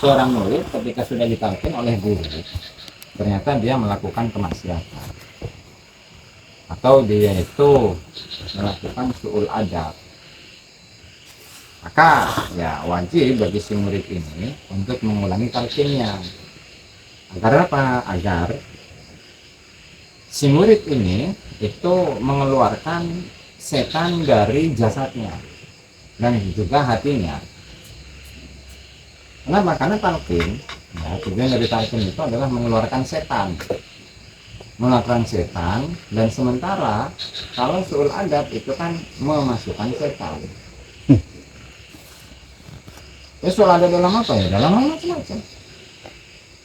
seorang murid ketika sudah ditalkin oleh guru, ternyata dia melakukan kemaksiatan atau dia itu melakukan su'ul adab, maka ya wajib bagi si murid ini untuk mengulangi talqinnya. Agar apa? Agar si murid ini itu mengeluarkan setan dari jasadnya dan juga hatinya. Kenapa? Karena talqin, ya, tujuan dari talqin itu adalah mengeluarkan setan, dan sementara kalau su'ul adab itu kan memasukkan setan. Ya su'ul adab dalam apa ya? Dalam hal macam-macam.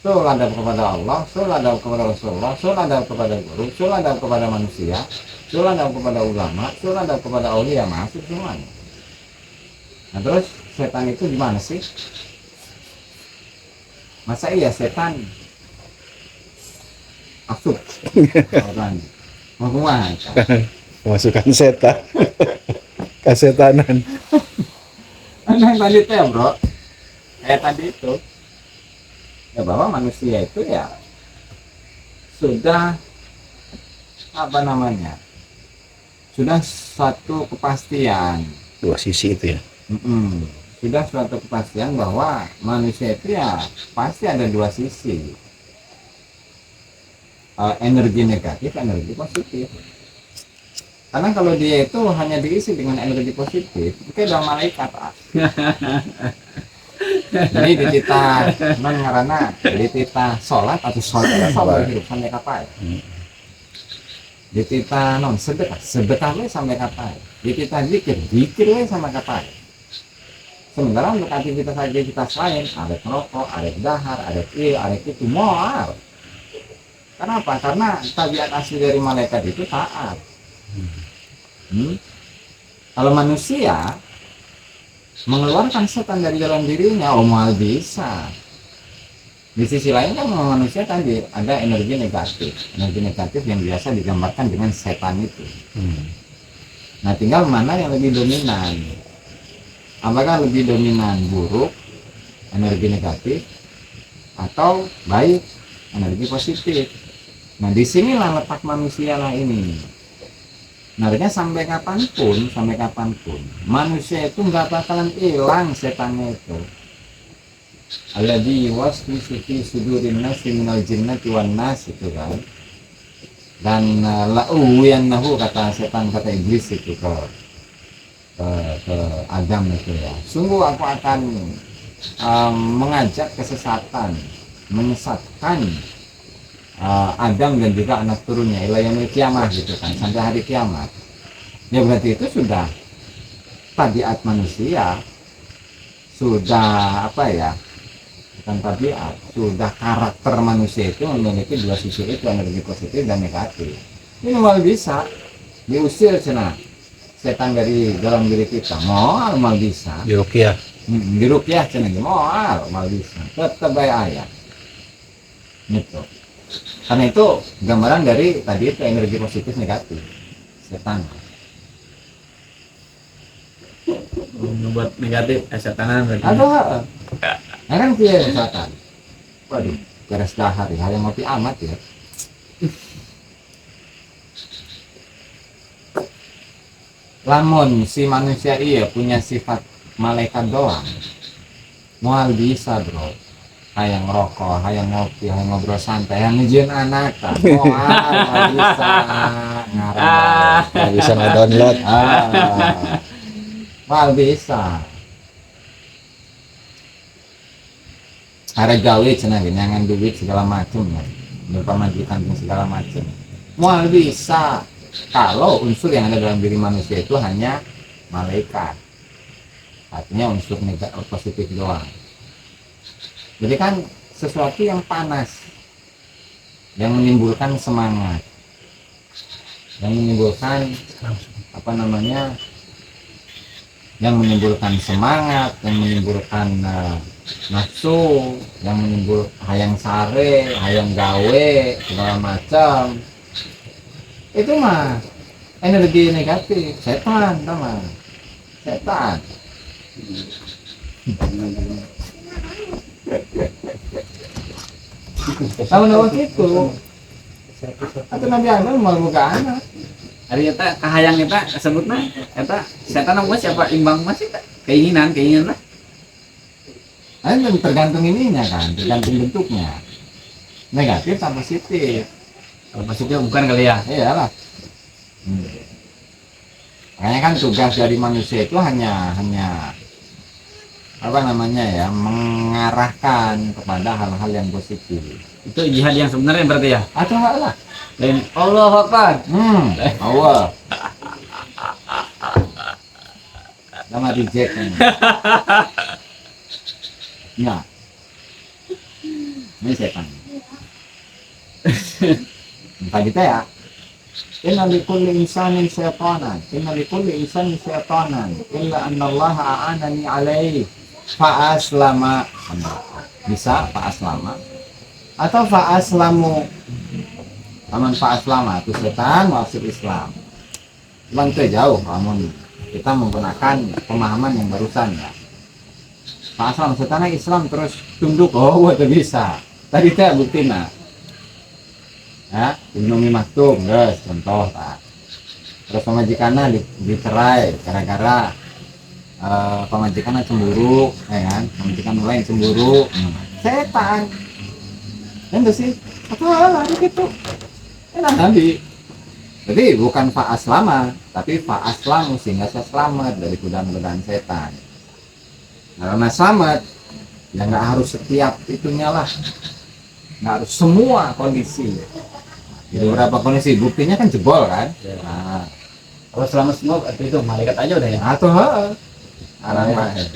Su'ul adab kepada Allah, su'ul adab kepada Rasulullah, su'ul adab kepada guru, su'ul adab kepada manusia, su'ul adab kepada ulama, su'ul adab kepada aulia, masuk semuanya. Nah terus setan itu gimana sih? Masa iya setan masuk orang mau Masukkan setan. Kesetanan. yang tadi teh bro, kayak tadi itu ya, bahwa manusia itu ya sudah apa namanya, sudah suatu kepastian. Dua sisi itu ya. Sudah suatu kepastian bahwa manusia itu ya pasti ada dua sisi, energi negatif, energi positif. Karena kalau dia itu hanya diisi dengan energi positif, oke udah malaikat. Jadi ditita karena ditita sholat atau sholat hidup sampai kapan? Ditita non sedekah sampai kapan? Ditita zikir sampai kapan? Sementara untuk aktivitas lain, ada merokok, ada dahar, ada itu moal. Kenapa? Karena tabiat asli dari malaikat itu taat. Kalau manusia mengeluarkan setan dari dalam dirinya, mal bisa. Di sisi lain kan manusia tadi ada energi negatif yang biasa digambarkan dengan setan itu. Nah tinggal mana yang lebih dominan? Apakah lebih dominan buruk, energi negatif, atau baik, energi positif? Nah disinilah letak manusia lah ini. Sebenarnya sampai kapanpun manusia itu nggak bakalan hilang setannya itu. Alladzi yuwaswisu fi sudurin nasi minal jinnati wan nas, itu kan. Dan la'uwiyannahu, kata setan, kata iblis itu ke Adam itu ya. Sungguh aku akan mengajak kesesatan, menyesatkan Adam dan juga anak turunnya ila yaumil kiamah, gitu kan, sampai hari kiamat. Ya berarti itu sudah tabiat manusia, sudah apa ya, bukan tabiat, sudah karakter manusia itu memiliki dua sisi itu, energi positif dan negatif. Ini mal bisa diusir cina setan dari dalam diri kita, mal bisa diruqyah cina mal bisa, tetap baik ayat gitu. Karena itu gambaran dari tadi itu energi positif negatif setan. Membuat negatif setanan berarti. Ada. Nah kan dia misalkan, waduh, beres dahar ya, yang ngopi amat ya. Lamun si manusia iya punya sifat malaikat doang, mual bisa bro. Hayang ngerokok, hayang ngopi, hayang ngobrol santai, hayang ngejieun anak, mual bisa ngarang, Bisa nge-download. mual bisa. Ada gawe cenah gini, nyangan duit segala macem ya, berpamajikan segala macem, mual bisa. Kalau unsur yang ada dalam diri manusia itu hanya malaikat, artinya unsur negatif positif doang. Jadi kan sesuatu yang panas, yang menimbulkan semangat, yang menimbulkan apa namanya, yang menimbulkan semangat, yang menimbulkan nafsu, yang menimbulkan hayang sare, hayang gawe segala macam, itu mah energi negatif, setan, teman, setan. Tahun awal itu atau Nabi Adam mau buka anak. Hari eta kahayang eta sebutna eta setan apa siapa imbang masih keinginan lah. Nah, tergantung ininya kan, tergantung bentuknya. Negatif sama positif. Kalau positif bukan kali ya. Iyalah. Makanya kan tugas dari manusia itu hanya apa namanya ya, mengarahkan kepada hal-hal yang positif. Itu jihad yang sebenarnya berarti ya. Atau enggak lah. Dan Allah Akbar. Awal. Nama reject ini. Ya. Ini setan. Entah kita ya. Inna likulli insanin syaitanan. Inna likulli insanin syaitanan. Illa annallaha a'anani alaihi. Fa'aslama. Bisa fa'aslama. Atau fa'aslamu. Aman fa'aslama itu setan maksud Islam. Cuman itu jauh, namun kita menggunakan pemahaman yang barusan ya. Fa'aslam setan Islam terus tunduk, oh itu bisa. Tadi saya buktinya. Ya, Ibnu Maktum, guys, contoh tak. Terus pemajikannya dicerai gara-gara pemajikannya cemburu, ya kan? Pemajikan lain cemburu, setan. Enggak sih? Apa gitu? Enak Nabi. Jadi bukan fa'aslama, tapi fa'aslamu sehingga saya selamat dari godaan-godaan setan. Nah, karena selamat, ya nggak harus setiap itunya lah, nggak harus semua kondisi. Di beberapa kondisi buktinya kan jebol kan. Nah, Kalau selama semua itu malaikat aja udah ya. atau arang baik.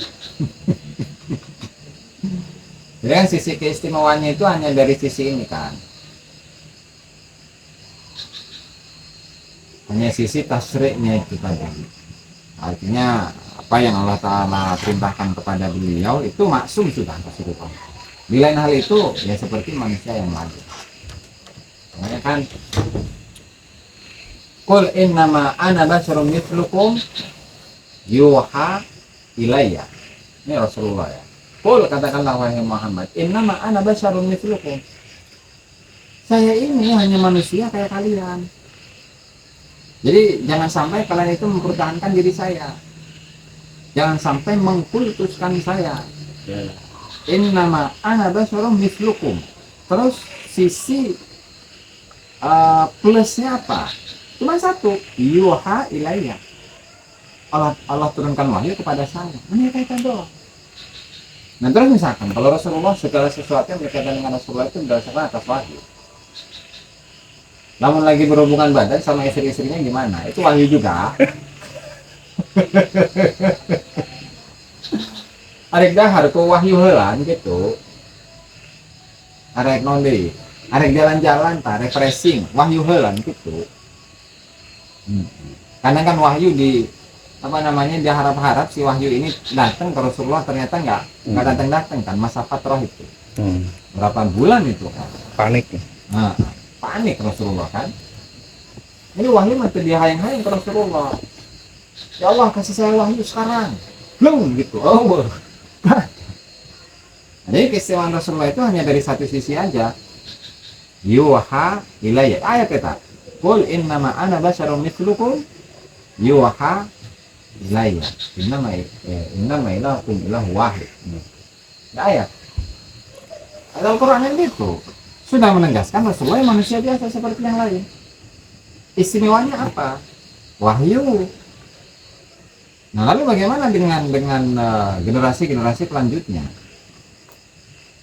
Jadi kan sisi keistimewaannya itu hanya dari sisi ini kan. Hanya sisi tasriknya itu tadi. Artinya apa yang Allah Ta'ala perintahkan kepada beliau itu maksum sudah keseluruhan. Di lain hal itu ya seperti manusia yang lain. Makanya kan Qul innama ana basyarum mithlukum yuha ilayya. Ini Rasulullah ya. Qul katakanlah wahai Muhammad, innama ana basyarum mithlukum. Saya ini hanya manusia kayak kalian. Jadi jangan sampai kalian itu mempertahankan diri saya. Jangan sampai mengkultuskan saya. Innama ana basyarum mithlukum. Terus sisi plusnya apa? Cuma satu, yuha ilayya. Allah turunkan wahyu kepada saya. Ini kaitan doang. Nah terus misalkan kalau Rasulullah segala sesuatu yang berkaitan dengan Rasulullah itu berdasarkan atas wahyu. Namun lagi berhubungan badan sama istri-istrinya gimana? Itu wahyu juga. Arek dahar ku wahyu helan gitu. Arek nonde, arek jalan-jalan, ta refreshing, wahyu helan gitu. Karena kan wahyu di apa namanya diharap-harap si wahyu ini datang ke Rasulullah, ternyata nggak datang kan, masa fatrah itu berapa bulan itu kan Panik. nah, panik Rasulullah kan. Ini wahyu masih dihayang-hayang ke Rasulullah, ya Allah kasih saya wahyu sekarang belum gitu. Oh jadi keistimewaan Rasulullah itu hanya dari satu sisi aja, yuha ilayya. Ayat kita qul innama ana basyarum mithlukum yuha ilayya innama ilahukum ilahu wahid. Ayat Al-Quran yang gitu sudah menegaskan Rasulullah manusia biasa seperti yang lain. Istimewanya apa? Wahyu. Nah lalu bagaimana dengan generasi-generasi selanjutnya?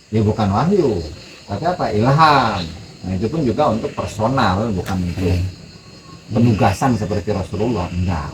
Ya bukan wahyu, tapi apa? Ilham. Nah itu pun juga untuk personal, bukan untuk penugasan seperti Rasulullah. Enggak.